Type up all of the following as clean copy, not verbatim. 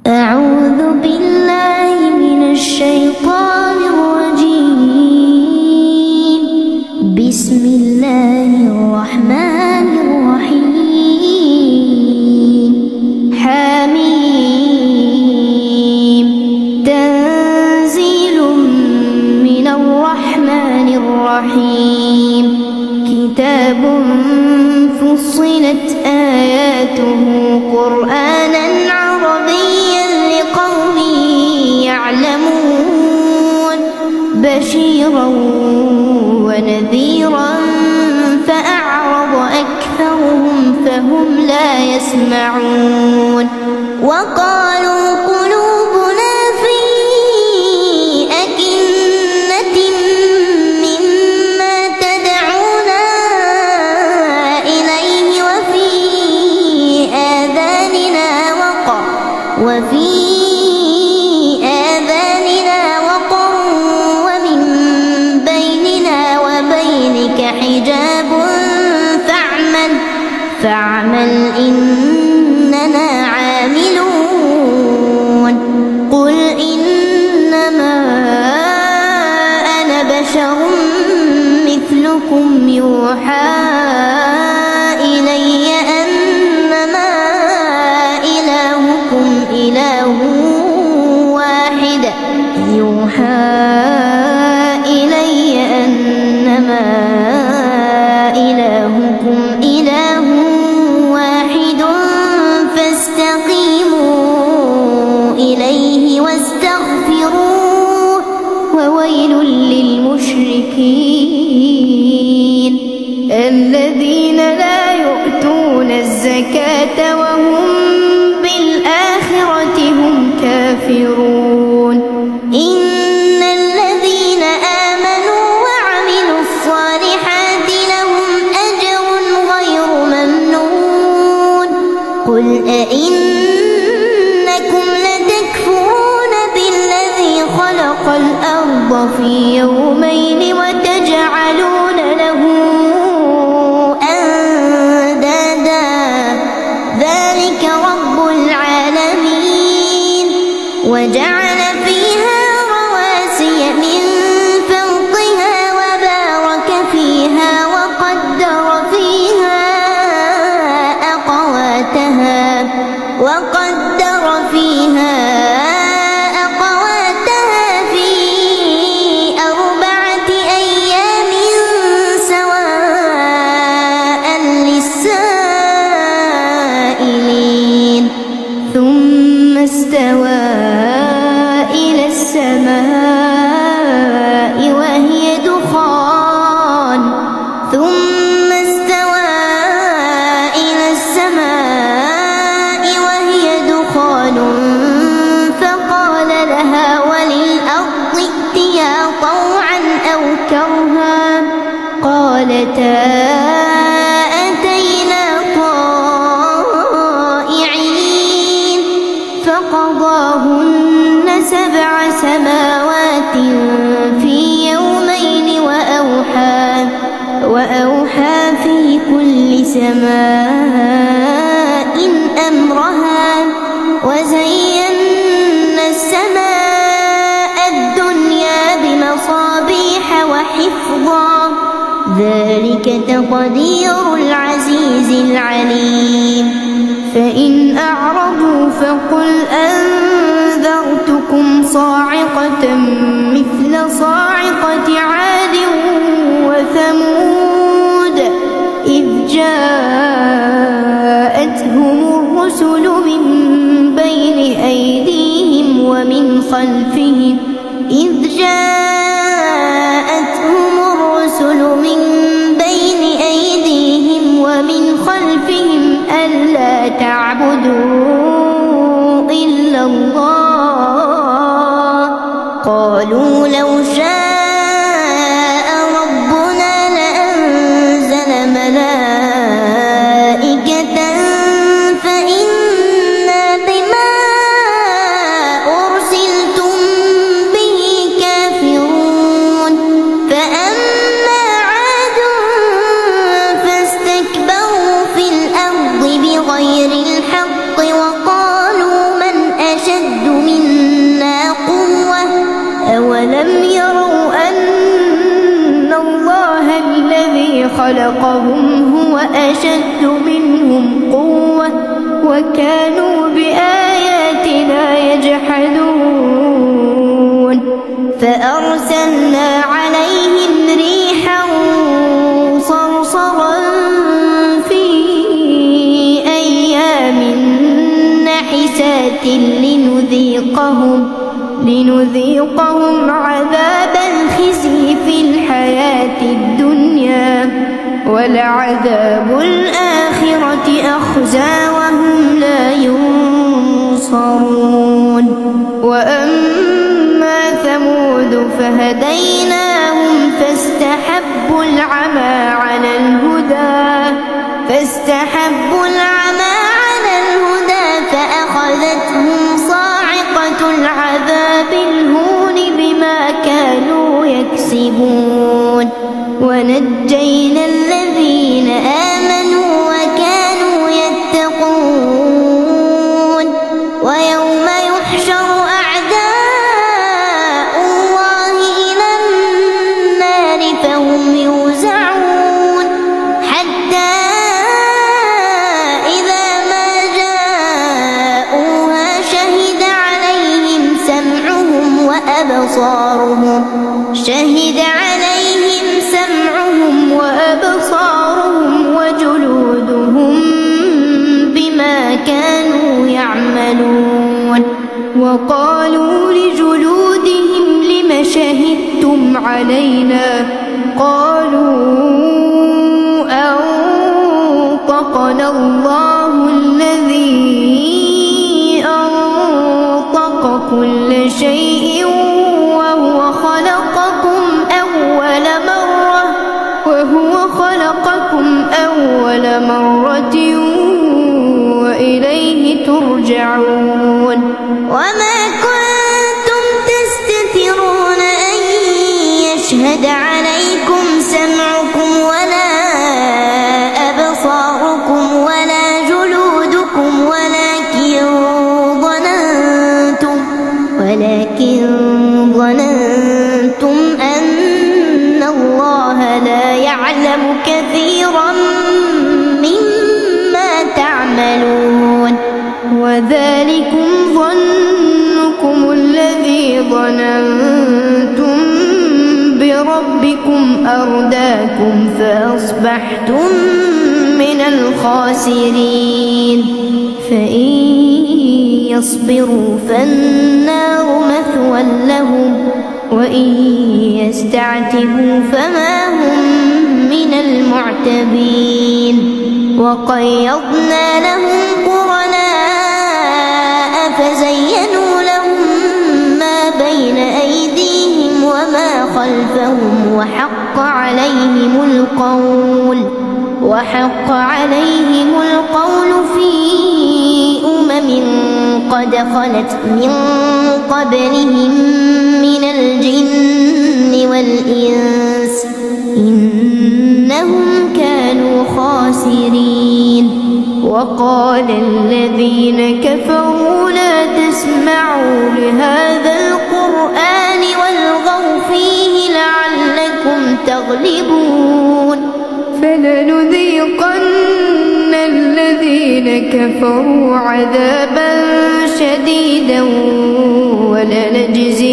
أعوذ بالله من الشيطان الرجيم. بسم الله الرحمن الرحيم. حميم. تنزيل من الرحمن الرحيم. كتاب فصلت آياته قرآنا عربيا لقوم يعلمون. بشيرا ونذيرا فأعرض أكثرهم فهم لا يسمعون. وقالوا قلوبنا في أكنة مما تدعونا إليه وفي آذاننا وقر ومن بيننا وبينك حجاب فاعمل إننا عاملون. قل إنما أنا بشر مثلكم يوحى إلي أنما إلهكم إله واحد. فاستقيموا إليه واستغفروه وويل للمشركين الذين لا يؤتون الزكاة وهم بالآخرة هم كافرون. إن الذين آمنوا وعملوا الصالحات لهم أجر غير ممنون. قل أئنكم لتكفرون بالذي خلق الأرض في يومين وتجعلون له أندادا ذلك رب العالمين. وجعل فيها رواسي من فوقها وبارك فيها وقدر فيها أقواتها في 4 أيام سواء للسائلين. ثم استوى إلى السماء وهي دخان فقال لها وللأرض ائتيا طوعا أو كرها قالتا أتينا طائعين. فقضاهن 7 سماوات في يومين وأوحى في كل سماء أمرها وزينا السماء الدنيا بمصابيح وحفظا ذلك تقدير العزيز العليم. فإن أعرضوا فقل أنذرتكم صاعقة مثل صاعقة عاد وثمود إذ جاءتهم الرسل من بين أيديهم ومن خلفهم ألا تعبدوا إلا الله. قالوا لو شاء ربنا لأنزل ملائكة فإنا بما أرسلتم به كافرون. فأما عاد فاستكبروا في الأرض بغير الحق وقالوا من أشد خلقهم هو أشد منهم قوة وكانوا بآياتنا يجحدون فأرسلنا عليهم ريحا صرصرا في أيام نحسات لنذيقهم عذاب الخزي في الحياة الدنيا ولعذاب الآخرة أخزى وهم لا ينصرون وأما ثمود فهديناهم فاستحبوا العمى على الهدى فأخذتهم صاعقة العذاب الهون بما كانوا يكسبون ونجينا الذين آمنوا وكانوا يتقون ويوم يحشر أعداء الله إلى النار فهم يوزعون حتى إذا ما جاءوها شهد عليهم سمعهم وأبصارهم وجلودهم بما كانوا يعملون وقالوا لجلودهم لم شهدتم علينا قالوا أنطقنا الله الذي أنطق كل شيء وهو خلقكم أول مرة وإليه ترجعون وما كنتم تستترون أن يشهد عليكم سمعكم ولا أبصاركم ولا جلودكم ولكن ظننتم أن الله لا يعلم كثيرا مما تعملون وذلكم ظنكم الذي ظننتم بربكم أرداكم فأصبحتم من الخاسرين فإن يصبروا فالنار مثوى لهم وإن يستعتبوا فما هم من المعتبين وقيضنا لهم قرناء فزينوا لهم ما بين أيديهم وما خلفهم وحق عليهم القول في قد خلت من قبلهم من الجن والإنس إنهم كانوا خاسرين وقال الذين كفروا لا تسمعوا لهذا القرآن والغوا فيه لعلكم تغلبون فلنذيقن الذين كفروا عذابا شديدا ولنجزينهم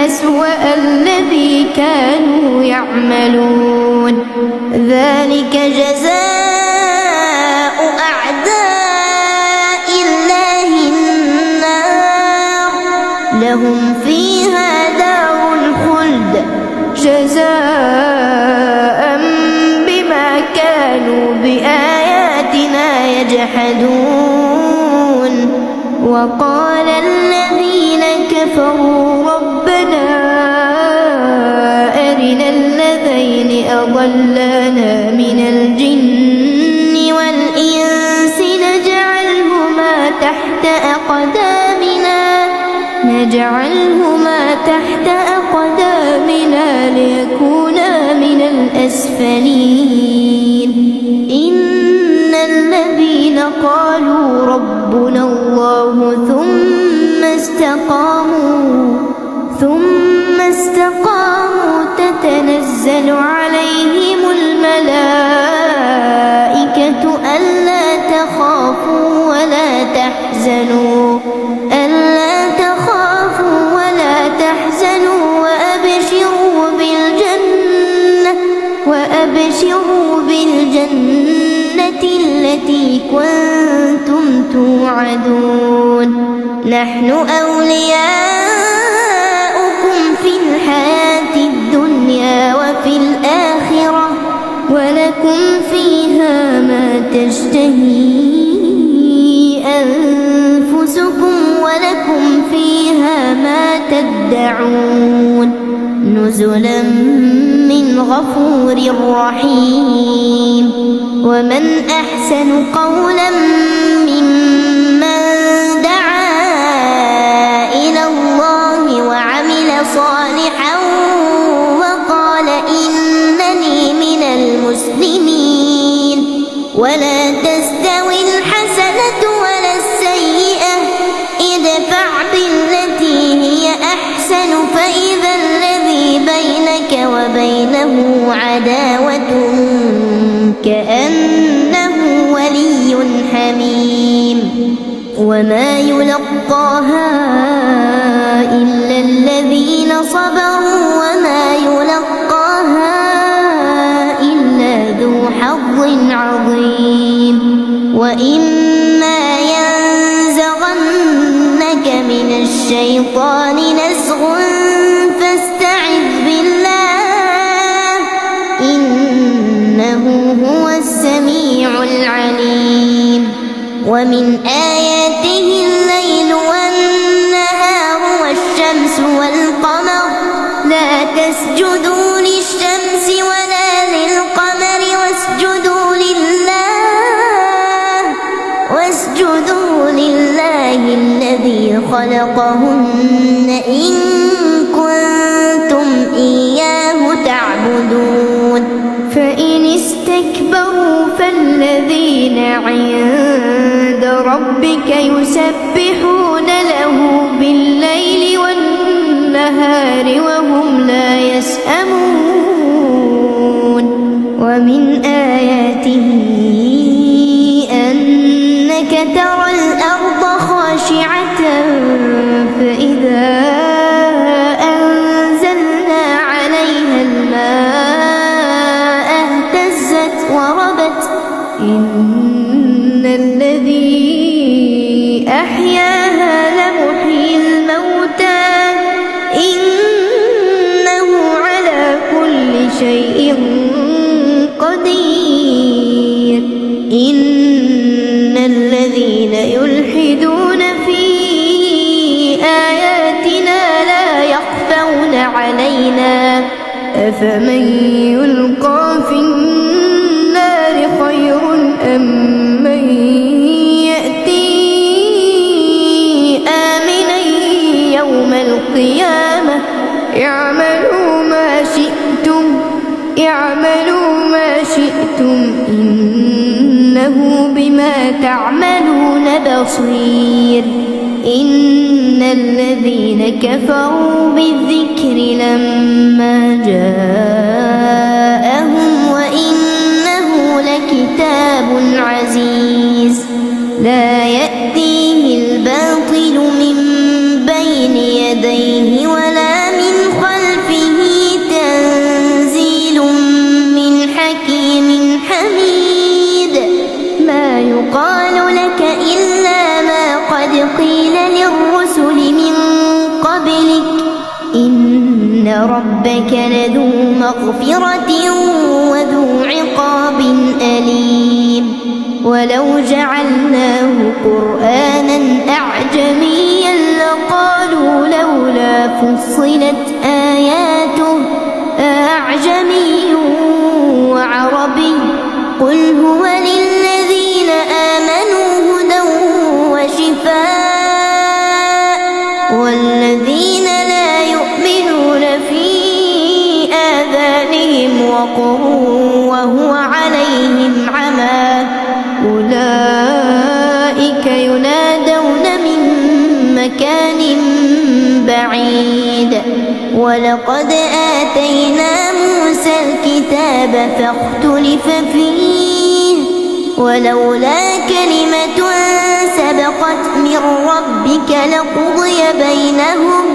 أسوأ الذي كانوا يعملون ذلك جزاء أعداء الله النار لهم فيها دار الخلد جزاء بما كانوا بآياتنا يجحدون وقال الذين كفروا ربنا أرنا الذين أضلانا من الجن والإنس نجعلهما تحت أقدامنا ليكونا من الأسفلين إن الذين قالوا ربنا الله ثم استقاموا تتنزل عليهم ألا تخافوا ولا تحزنوا وأبشروا بالجنة التي كنتم توعدون نحن أولياؤكم في الحياة الدنيا وفي الآخرة ولكم فيها ما تشتهي أنفسكم ولكم فيها ما تدعون نزلا من غفور رحيم ومن أحسن قولا ممن دعا إلى الله وعمل صالحا وقال إنني من المسلمين ولا تستوي الحسنة ولا السيئة ادفع بالتي هي أحسن فإذا الذي بينك وبينه عداوة كأنه ولي حميم وما يلقاها إلا الذين صبروا وما يلقاها إلا ذو حظ عظيم وإما ينزغنك من الشيطان نزغ فاستعذ بالله إنه هو السميع العليم ومن آياته الليل والنهار والشمس والقمر لا تسجدوا للشمس ولا للقمر واسجدوا لله الذي خلقهن إن كنتم إياه تعبدون فإن استكبروا فالذين عند ربك يسبحون له بالليل والنهار وهم لا يسأمون ومن آياته أنك ترى الأرض خاشعة فإذا أنزلنا عليها الماء اهتزت وربت إن الذي أحياها لمحيي الموتى إنه على كل شيء قدير إن الذين يلحدون في آياتنا لا يخفون علينا أفمن يلقى في النار خير أم من يأتي آمنا يوم القيامة اعملوا ما شئتم إنه بما تعملون بصير إن الذين كفروا بالذكر لما جاءهم وإنه لكتاب عزيز لا يأتيه الباطل من بين يديه ولا من خلفه تنزيل من حكيم حميد ما يقال لك إلا ما قد قيل للرسل من قبلك إن ربك لذو مغفرة وذو عقاب أليم ولو جعلناه قرآنا أعجميا لقالوا لولا فصلت آياته أعجمي وعربي قل هو للذين آمنوا هدى وشفاء والذين لا يؤمنون في آذانهم وقر وهو عليهم عمى أولئك ينادون من مكان بعيد ولقد آتينا موسى الكتاب فاختلف فيه ولولا كلمة سبقت من لقضي بينهم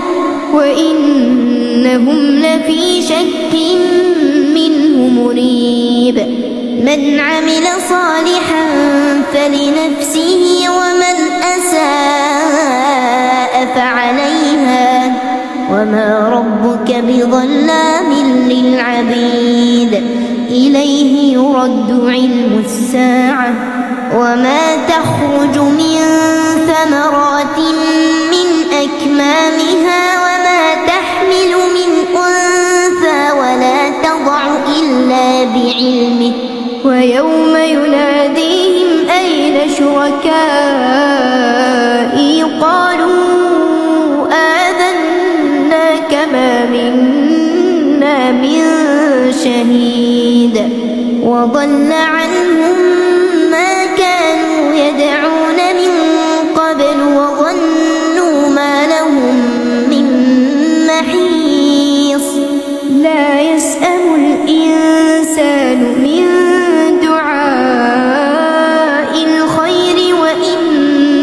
وإنهم لفي شك منه مريب. من عمل صالحا فلنفسه ومن أساء فعليها وما ربك بظلام للعبيد. إليه يرد علم الساعة وما تخرج من ثمرات من أكمامها وما تحمل من أنثى ولا تضع إلا بعلمه. ويوم يناديهم أين شركائي قالوا آذناك ما منا من شهيد. وضل عنهم ما كانوا يدعون من قبل وظنوا ما لهم من محيص. لا يسأم الإنسان من دعاء الخير وإن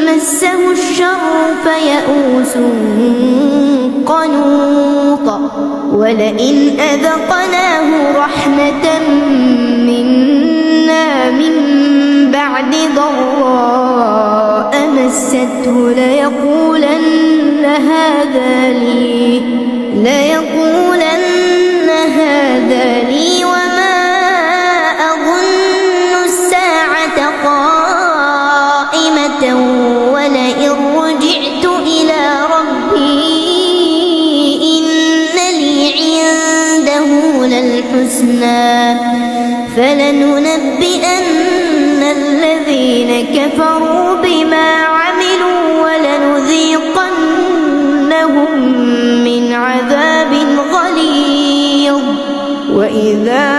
مسه الشر فيئوس قنوط. ولئن أذقناه رحمة منا من بعد ضراء مسته ليقولن هذا لي وما أظن الساعة قائمة ولئن رجعت إلى ربي إن لي عنده للحسنى فلننبئن الذين كفروا بما عملوا ولنذيقنهم من عذاب غليظ. وإذا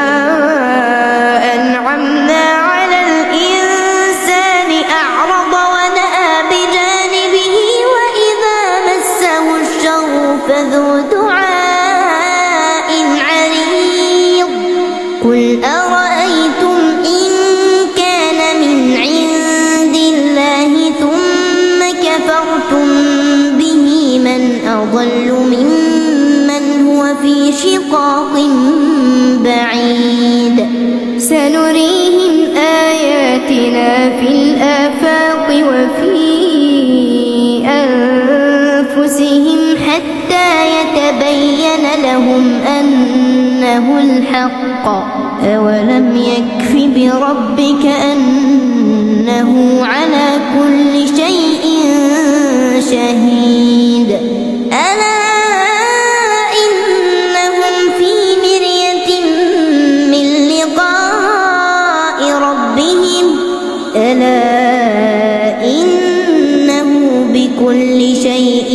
أنعمنا على الإنسان أعرض ونأى بجانبه وإذا مسه الشر فذو دعاء عريض. قل أرأيتم إن كان من عند الله ثم كفرتم به من أضل ممن هو في شقاق بعيد. سنريهم آياتنا في الآفاق وفي أنفسهم حتى يتبين لهم أنه الحق. أولم يكف بربك أنه على كل شيء شهيد. ألا إنهم في مرية من لقاء ربهم ألا إنه بكل شيء